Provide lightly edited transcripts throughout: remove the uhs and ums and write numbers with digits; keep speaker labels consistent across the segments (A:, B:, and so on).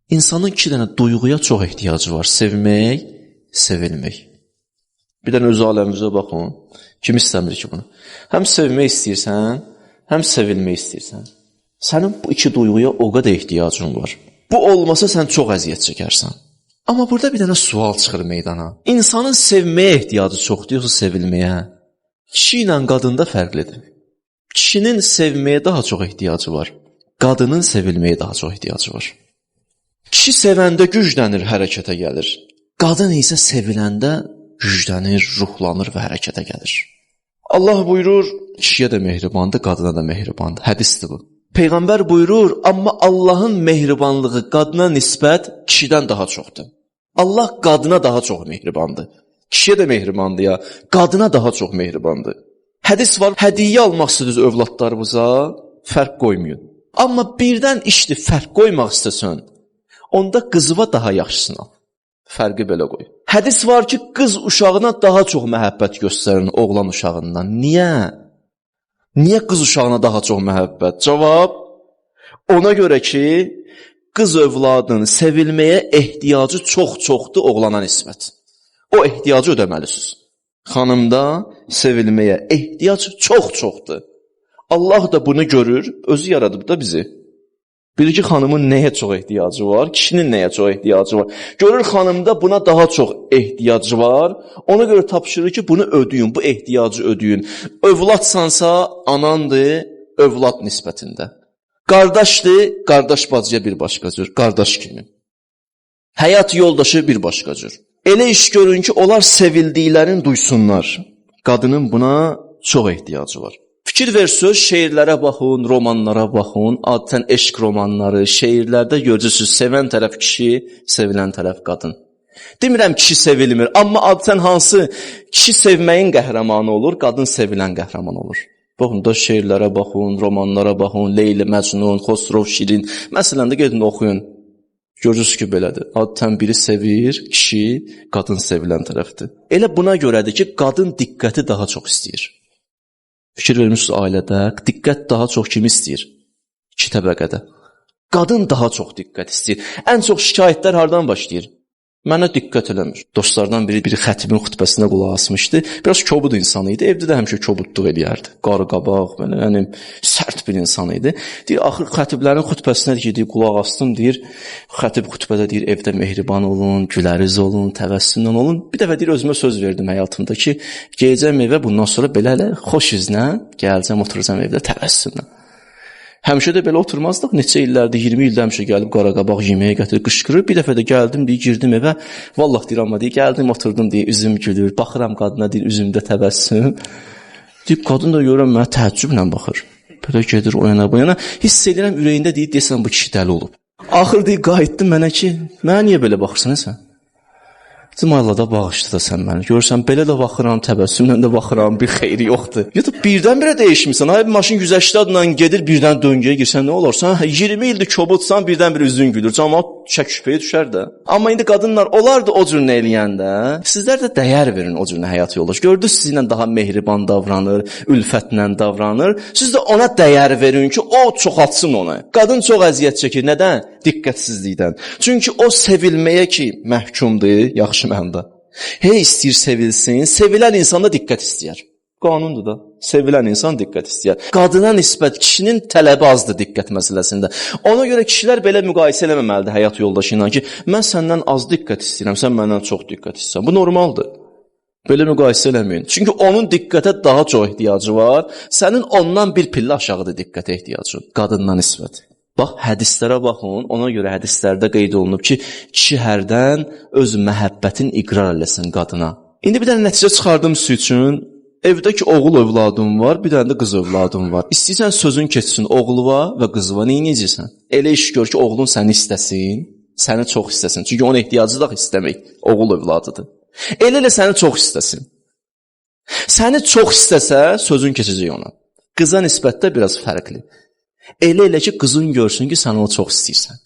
A: İnsanın iki dənə duyğuya çox ehtiyacı var. Sevmək, sevilmək. Bir dənə öz aləmimizə baxın. Kim istəmir ki bunu? Həm sevmək istəyirsən, həm sevilmək istəyirsən. Sənin bu iki duyğuya o qədər ehtiyacın var. Bu olmasa sən çox əziyyət çəkərsən. Amma burada bir dənə sual çıxır meydana. İnsanın sevməyə ehtiyacı çoxdur, yoxsa sevilməyə? Kişi ilə qadında fərqlidir. Kişinin sevməyə daha çox ehtiyacı var. Qadının sevilməyə daha çox ehtiyacı var. Kişi sevəndə güclənir, hərəkətə gəlir. Qadın isə seviləndə güclənir, ruhlanır və hərəkətə gəlir. Allah buyurur, kişiyə də mehribandır, qadına da mehribandır. Hədisdir bu. Peyğəmbər buyurur, amma Allahın mehribanlığı qadına nisbət kişidən daha çoxdur. Allah qadına daha çox mehribandır. Kişiyə də mehribandır ya, qadına daha çox mehribandır. Hədis var, hədiyyə almaq istəyirsiniz övladlarınıza, fərq qoymayın. Amma birdən işdir, fərq qoymaq istəsən, onda qızıva daha yaxşısını al. Fərqi belə qoy. Hədis var ki, qız uşağına daha çox məhəbbət göstərin oğlan uşağından. Niyə? Niyə qız uşağına daha çox məhəbbət? Cavab, ona görə ki, qız övladın sevilməyə ehtiyacı çox-çoxdur oğlana nisbət. O ehtiyacı ödəməlisiniz. Xanımda sevilməyə ehtiyac çox-çoxdur. Allah da bunu görür, özü yaradıb da bizi. Bilir ki, xanımın nəyə çox ehtiyacı var, kişinin nəyə çox ehtiyacı var. Görür, xanımda buna daha çox ehtiyacı var, ona görə tapşırır ki, bunu ödəyin, bu ehtiyacı ödəyin. Övladsansa, anandır, övlad nisbətində. Qardaşdır, qardaş bacıya bir başqa cür, qardaş kimi. Həyat yoldaşı bir başqa cür. Elə iş görün ki, onlar sevildiklərini duysunlar. Qadının buna çox ehtiyacı var. Fikir versiniz, şeirlərə baxın, romanlara baxın, adətən eşq romanları, şeirlərdə görürsünüz, sevən tərəf kişi, sevilən tərəf qadın. Demirəm kişi sevilmir, amma adətən hansı kişi sevməyin qəhrəmanı olur, qadın sevilən qəhrəman olur. Baxın da şeirlərə baxın, romanlara baxın, Leyli, Məcnun, Xosrov, Şirin, məsələn də gedin oxuyun. Görürsünüz ki, belədir. Adətən biri sevir, kişi, qadın sevilən tərəfdir. Elə buna görədir ki, qadın diqqəti daha çox istəyir. Fikir vermişsiniz ailədə, diqqət daha çox kimi istəyir? İki təbəqədə. Qadın daha çox diqqət istəyir. Ən çox şikayətlər hardan başlayır? Mənə diqqət eləmir. Dostlardan biri xətibin xütbəsinə qulaq asmışdı. Biraz kobud insan idi. Evdə də həmişə kobudluq eləyərdi. Qarı qabaq, belə, yəni sərt bir insan idi. Deyir, axır xətiblərin xütbəsinə deyir, qulaq asdım, deyir, xətib xütbədə deyir, evdə mehriban olun, güləriz olun, təvəssümlə olun. Bir dəfə deyir, özümə söz verdim həyatımda ki, gələcəm evə bundan sonra belə xoş izlə, gələcəm, oturacam evdə təvəssümlə. Həmişə də belə oturmazdıq. Neçə illərdir, 20 ildə həmişə gəlib qaraqabaq yeməyə gətirib qışqırır. Bir dəfə də gəldim, deyir, girdim evə. Vallah deyir, amma deyir, gəldim, oturdum, deyir, üzüm gülür. Baxıram qadına, deyir, üzümdə təbəssüm. Deyir, qadın da görürəm, mənə təəccüblə baxır. Belə gedir, o yana, bu yana. Hiss edirəm, ürəyində deyir, deyəsən, bu kişi dəli olub. Axır deyir, qayıtdı mənə ki, mənə niyə belə baxırsan sən? Cımayla da bağışdı da sən məni. Görürsən, belə də baxıram, təbəssümlə də baxıram, bir xeyri yoxdur. Ya da birdən-birə dəyişmirsən. Hay, maşın güzəştə adla gedir, birdən döngəyə girsən, nə olarsan? 20 ildir kobudsan, birdən-bir üzün gülür. Cəmaət şək-şübhəyə düşər də. Amma indi qadınlar, onlar da o cür nə eləyəndə, sizlər də dəyər verin o cür nə həyat yoldaşı. Gördünüz, sizinlə daha mehriban davranır, ülfətlə davranır. Siz də ona dəyər verin ki, o çoxaltsın ona. Qadın çox əziyyət çəkir. Nədən? Diqqətsizlikdən. Çünki o sevilməyə ki, məhkumdur, yaxşı mənada. Hey istəyir sevilsin, sevilən insan da diqqət istəyər. Qanundur da, sevilən insan diqqət istəyər. Qadına nisbət kişinin tələbi azdır diqqət məsələsində. Ona görə kişilər belə müqayisə eləməməlidir həyat yoldaşı ilə ki, mən səndən az diqqət istəyirəm, sən məndən çox diqqət istəyirsən. Bu normaldır. Belə müqayisə eləməyin. Çünki onun diqqətə daha çox ehtiyacı var, sənin ondan bir pillə aşağıdır diqqətə ehtiyacı, qadından nisbət. Bax, hədislərə baxın, ona görə hədislərdə qeyd olunub ki, kişi hərdən öz məhəbbətin iqrar eləsin qadına. İndi bir dənə nəticə çıxardım sizin üçün. Evdə ki, oğul övladım var, bir dənə də qız övladım var. İstəyirsən sözün keçsin oğluva və qızıva, neynəyəcəksən? Elə iş gör ki, oğlun səni istəsin, səni çox istəsin. Çünki onun ehtiyacı da istəmək, oğul övladıdır. Elə səni çox istəsin. Səni çox istəsə, sözün keçəcək ona. Qıza nisbətdə biraz fərqli. Elə ki, qızın görsün ki, sən onu çox istəyirsən.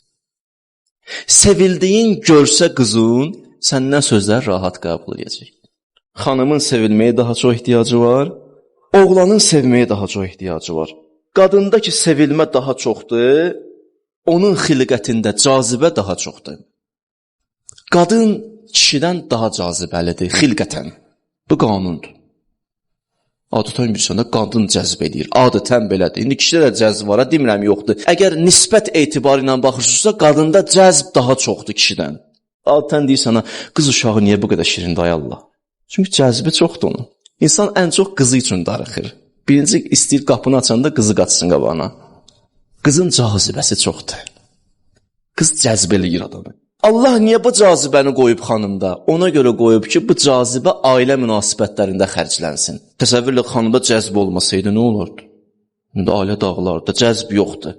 A: Sevildiyin görsə qızın, səndən sözlər rahat qəbul edəcək. Xanımın sevilməyə daha çox ehtiyacı var, oğlanın sevməyə daha çox ehtiyacı var. Qadında ki, sevilmə daha çoxdur, onun xilqətində cazibə daha çoxdur. Qadın kişidən daha cazibəlidir xilqətən. Bu qanundur. Adətən bilirsən də qadın cəzb edir. Adətən belədir. İndi kişidə də cəzb var, demirəm yoxdur. Əgər nisbət etibarı ilə baxırsınızsa, qadında cəzb daha çoxdur kişidən. Adətən deyirsən, qız uşağı niyə bu qədər şirindir ay Allah? Çünki cəzbi çoxdur onun. İnsan ən çox qızı üçün darıxır. Birinci istəyir qapını açanda qızı qaçsın qabağına. Qızın cazibəsi çoxdur. Qız cəzb eləyir adamı. Allah niyə bu cazibəni qoyub xanımda? Ona görə qoyub ki, bu cazibə ailə münasibətlərində xərclənsin. Təsəvvürlə xanımda cəzb olmasaydı nə olurdu? İndi ailə dağlarında cəzb yoxdur.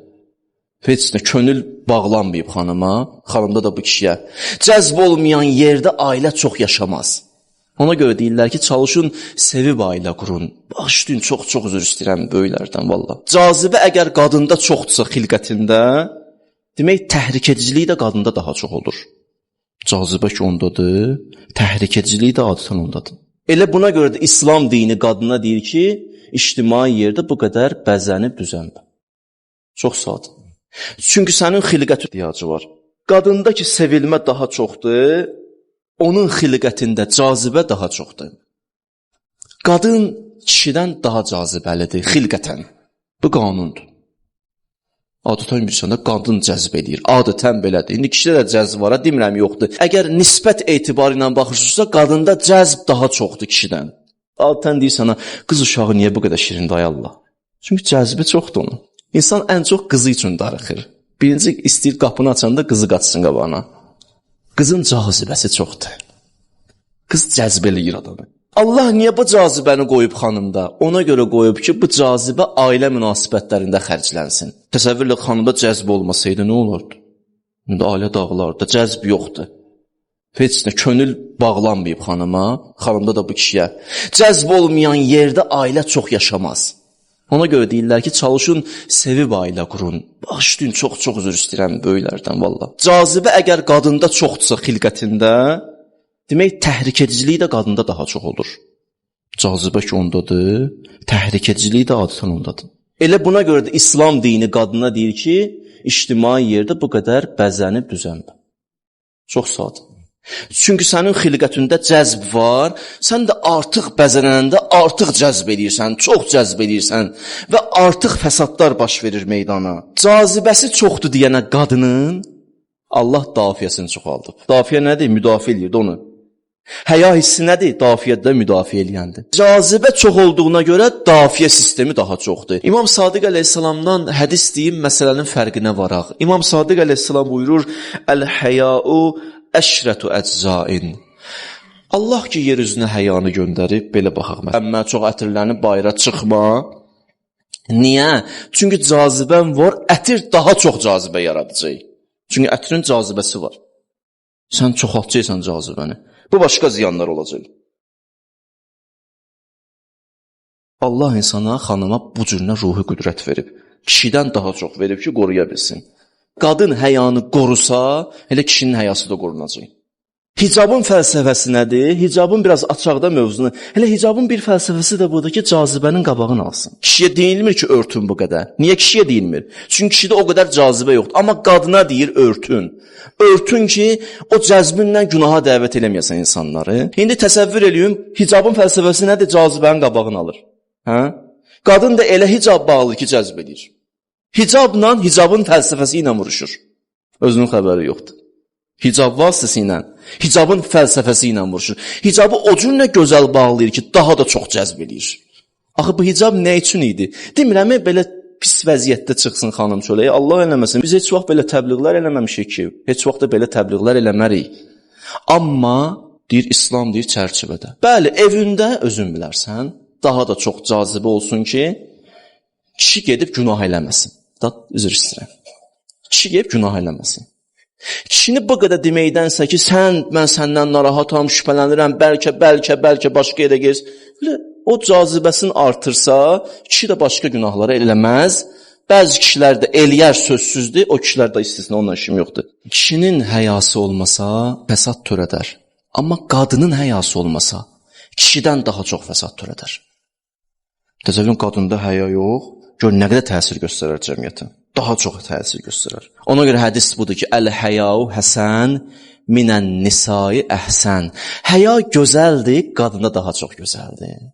A: Heç nə, könül bağlanmayıb xanıma, xanımda da bu kişiyə. Cəzb olmayan yerdə ailə çox yaşamaz. Ona görə deyirlər ki, çalışın, sevib ailə qurun. Bağışlayın, çox üzr istəyirəm böyüklərdən, valla. Cazibə əgər qadında çoxdursa xilqətində, demək, təhrik ediciliyi də qadında daha çox olur. Cazibə ki ondadır, təhrik ediciliyi də adətən ondadır. Elə buna görə də İslam dini qadına deyir ki, ictimai yerdə bu qədər bəzənib düzənmə. Çox sadə. Çünki sənin xilqət ihtiyacı var. Qadında ki sevilmə daha çoxdur, onun xilqətində cazibə daha çoxdur. Qadın kişidən daha cazibəlidir xilqətən. Bu qanundur. Adətən bilirsən də qadın cəzb edir. Adətən belədir. İndi kişidə də cəzb var, demirəm yoxdur. Əgər nisbət etibarı ilə baxırsınızsa, qadında cəzb daha çoxdur kişidən. Adətən deyirsən, qız uşağı niyə bu qədər şirindir ay Allah? Çünki cəzbi çoxdur onun. İnsan ən çox qızı üçün darıxır. Birinci istəyir qapını açanda qızı qaçsın qabağına. Qızın cazibəsi çoxdur. Qız cəzb eləyir adamı. Allah niyə bu cazibəni qoyub xanımda? Ona görə qoyub ki, bu cazibə ailə münasibətlərində xərclənsin. Təsəvvürlə xanımda cəzb olmasaydı nə olurdu? İndi ailə dağlarında cəzb yoxdur. Heç nə, könül bağlanmayıb xanıma, xanımda da bu kişiyə. Cəzb olmayan yerdə ailə çox yaşamaz. Ona görə deyirlər ki, çalışın, sevib ailə qurun. Bağışlayın, çox üzr istəyirəm böyüklərdən, valla. Cazibə əgər qadında çoxdursa xilqətində, demək, təhrik ediciliyi də qadında daha çox olur. Cazibə ki ondadır, təhrik ediciliyi də adətən ondadır. Elə buna görə də İslam dini qadına deyir ki, ictimai yerdə bu qədər bəzənib düzənmə. Çox sadə. Çünki sənin xilqətində cəzb var, sən də artıq bəzənəndə artıq cəzb edirsən, çox cəzb edirsən və artıq fəsadlar baş verir meydana. Cazibəsi çoxdur deyənə qadının Allah dafiyəsini çoxaldıb. Dafiyə nədir? Müdafiə edir onu. Həya hissi nədir? Dafiyyədə müdafiə eləyəndir. Cazibə çox olduğuna görə dafiyə sistemi daha çoxdur. İmam Sadiq əleyhissalamdan hədis deyim, məsələnin fərqinə varaq. İmam Sadiq əleyhissalam buyurur, Əl-həyau əşrətü əczain. Allah ki, yer üzünə həyanı göndərib, belə baxaq. Əmmə çox ətirlənib bayıra çıxma. Niyə? Çünki cazibən var, ətir daha çox cazibə yaradacaq. Çünki ətirin cazibəsi var. Sən çoxaltacaqsan cazibəni. Bu başqa ziyanlar olacaq. Allah insana, xanıma bu cürünə ruhi qüdrət verib. Kişidən daha çox verib ki, qoruya bilsin. Qadın həyanı qorusa, elə kişinin həyası da qorunacaq. Hicabın fəlsəfəsi nədir? Hicabın biraz açaqda mövzunu. Elə hicabın bir fəlsəfəsi də budur ki, cazibənin qabağını alsın. Kişiyə deyilmir ki, örtün bu qədər. Niyə kişiyə deyilmir? Çünki kişidə o qədər cazibə yoxdur. Amma qadına deyir, örtün. Örtün ki, o cəzbinlə günaha dəvət eləməyəsən insanları. İndi təsəvvür eləyin, hicabın fəlsəfəsi nədir? Cazibənin qabağını alır. Hə? Qadın da elə hicab bağlı ki, cəzb edir. Hicabla, hicabın fəlsəfəsi ilə vuruşur. Özünün xəbəri yoxdur. Hicab vasitəsi ilə, hicabın fəlsəfəsi ilə vuruşur. Hicabı o cür nə gözəl bağlayır ki, daha da çox cəzb edir. Axı, bu hicab nə üçün idi? Demirəm, belə pis vəziyyətdə çıxsın xanım çöləyə, Allah eləməsin. Biz heç vaxt belə təbliğlər eləməmişik ki, heç vaxt da belə təbliğlər eləmərik. Amma, deyir, İslam deyir çərçivədə. Bəli, evində özün bilərsən, daha da çox cazibə olsun ki, kişi gedib günah eləməsin. Üzr istəyirəm. Kişi gedib günah eləməsin. Kişini bu qədər deməkdənsə ki, mən səndən narahatam, şübhələnirəm, bəlkə başqa yerə gez. O cazibəsini artırsa, kişi də başqa günahları eləməz. Bəzi kişilər də eləyər sözsüzdür, o kişilər də istisna, onunla işim yoxdur. Kişinin həyası olmasa, fəsad törədər. Amma qadının həyası olmasa, kişidən daha çox fəsad törədər. Təsəvvürün qadında həya yox, gör nə qədər təsir göstərər cəmiyyətə. daha çox təsir göstərər. Ona görə hədis budur ki, əl-həyau həsən minən nisai əhsən. Həya gözəldir, qadında daha çox gözəldir.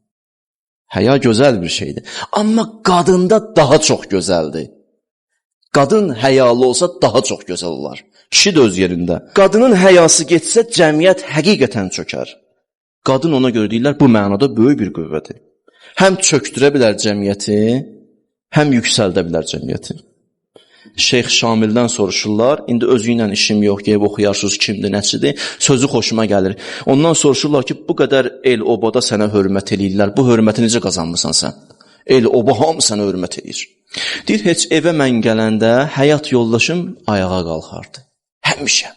A: Həya gözəl bir şeydir. Amma qadında daha çox gözəldir. Qadın həyalı olsa daha çox gözəl olar. Kişi də öz yerində. Qadının həyası getsə cəmiyyət həqiqətən çökər. Qadın ona görə deyirlər, bu mənada böyük bir qüvvədir. Həm çöktürə bilər cəmiyyəti, həm yüksəldə bilər cəmiyyəti. Şeyx Şamildən soruşurlar, indi özü ilə işim yox, gəlib oxuyarsınız, kimdir, nəçidir, sözü xoşuma gəlir. Ondan soruşurlar ki, bu qədər el-obada sənə hörmət eləyirlər, bu hörməti necə qazanmısan sən? El-oba hamı sənə hörmət eləyir. Deyir, heç evə mən gələndə həyat yoldaşım ayağa qalxardı. Həmişə.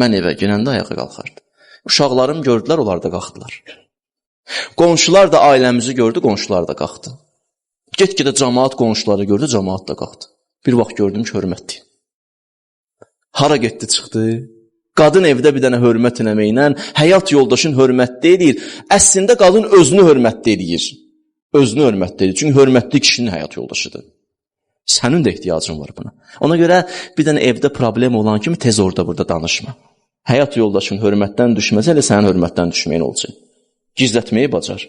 A: Mən evə gələndə ayağa qalxardı. Uşaqlarım gördülər, onlar da qalxdılar. Qonşular da ailəmizi gördü, qonşular da qalxdı. Get-gedə cəmaat qonşuları gördü, cəmaat da qalxdı. Bir vaxt gördüm ki, hörmətdir. Hara getdi, çıxdı? Qadın evdə bir dənə hörmət eləməklə həyat yoldaşın hörmətli edir. Əslində qadın özünü hörmətli edir. Özünü hörmətli edir. Çünki hörmətli kişinin həyat yoldaşıdır. Sənin də ehtiyacın var buna. Ona görə bir dənə evdə problem olan kimi tez orada burada danışma. Həyat yoldaşın hörmətdən düşməsə, elə sənin hörmətdən düşməyin olacaq. Gizlətməyi bacar.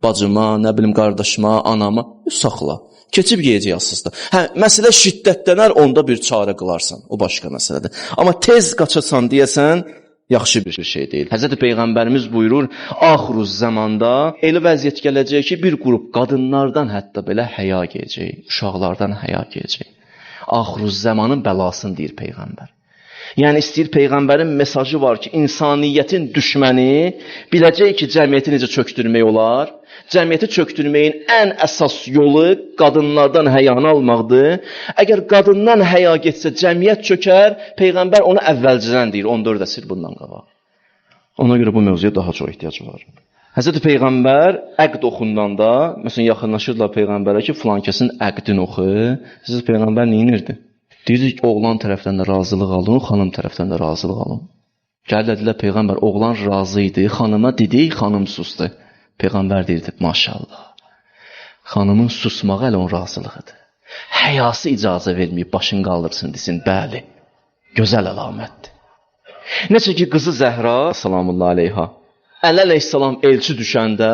A: Bacıma, nə bilim, qardaşıma, anama saxla. Keçib yeyəcəksiniz da. Hə, məsələ şiddətlənər, onda bir çarə qılarsan. O başqa məsələdir. Amma tez qaçasan deyəsən, yaxşı bir şey deyil. Həzrəti Peyğəmbərimiz buyurur, axiruz zamanda elə vəziyyət gələcək ki, bir qrup qadınlardan hətta belə həya gələcək, uşaqlardan həya gələcək. Axiruz zamanın bəlasını deyir Peyğəmbər. Yəni istəyir Peyğəmbərin mesajı var ki, insaniyyətin düşməni biləcək ki, cəmiyyəti necə çöktürmək olar. Cəmiyyəti çöktürməyin ən əsas yolu qadınlardan həyanı almaqdır. Əgər qadından həya getsə cəmiyyət çökər, Peyğəmbər onu əvvəlcədən deyir, 14 əsr bundan qabaq. Ona görə bu mövzuya daha çox ehtiyac var. Həzrəti Peyğəmbər əqd oxundanda, məsələn, yaxınlaşırlar Peyğəmbərə ki, filan kəsin əqdini oxu. Həzrəti Peyğəmbər neyinirdi? Deyirdi ki, oğlan tərəfdən də razılıq alın, xanım tərəfdən də razılıq alın. Gəldilər Peyğəmbər, oğlan razı idi, xanıma dedi, xanım susdu. Peyğəmbər deyirdi, maşallah, xanımın susmağı hələ onun razılığıdır. Həyası icazə verməyib, başını qaldırsın, desin, bəli, gözəl əlamətdir. Necə ki, qızı Zəhra, salamullah aleyha, Əli əleyhissalam elçi düşəndə,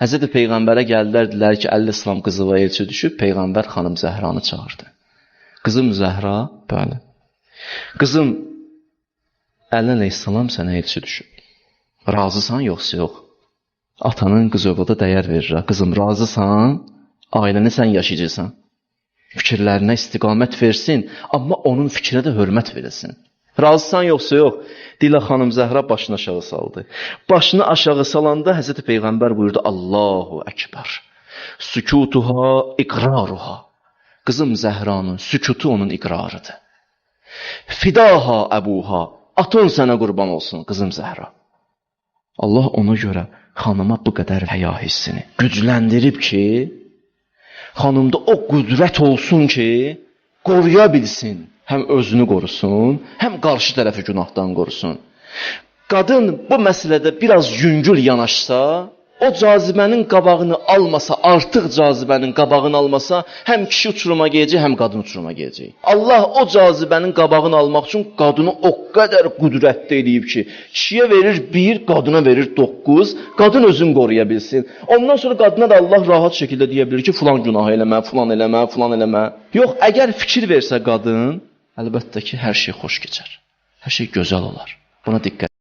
A: Həzrəti Peyğəmbərə gəldilər, dedilər ki, Əli əleyhissalam qızı və elçi düşüb, Peyğəmbər xanım Zəhranı çağırdı. Qızım Zəhra, bəli, qızım, Əli əleyhissalam sənə elçi düşüb. Razısan, yoxsa yox? Atanın qız övlada dəyər verir. Qızım, razısan, ailəni sən yaşayacaqsan. Fikirlərinə istiqamət versin, amma onun fikrə də hörmət verilsin. Razısan, yoxsa yox? Dilə xanım Zəhra başını aşağı saldı. Başını aşağı salanda Həzrəti Peyğəmbər buyurdu, Allahu Əkbər, sükutuha iqraruha. Qızım Zəhranın sükutu onun iqrarıdır. Fidaha əbuha, atın sənə qurban olsun, qızım Zəhra. Allah ona görə xanıma bu qədər həya hissini gücləndirib ki, xanımda o qüdrət olsun ki, qoruya bilsin. Həm özünü qorusun, həm qarşı tərəfi günahdan qorusun. Qadın bu məsələdə biraz yüngül yanaşsa, o cazibənin qabağını almasa, artıq cazibənin qabağını almasa, həm kişi uçuruma gələcək, həm qadın uçuruma gələcək. Allah o cazibənin qabağını almaq üçün qadını o qədər qüdrətli eləyib ki, kişiyə verir 1, qadına verir 9, qadın özünü qoruya bilsin. Ondan sonra qadına da Allah rahat şəkildə deyə bilir ki, filan günah eləmə, filan eləmə, filan eləmə. Yox, əgər fikir versə qadın, əlbəttə ki, hər şey xoş keçər. Hər şey gözəl olar. Buna diqqət.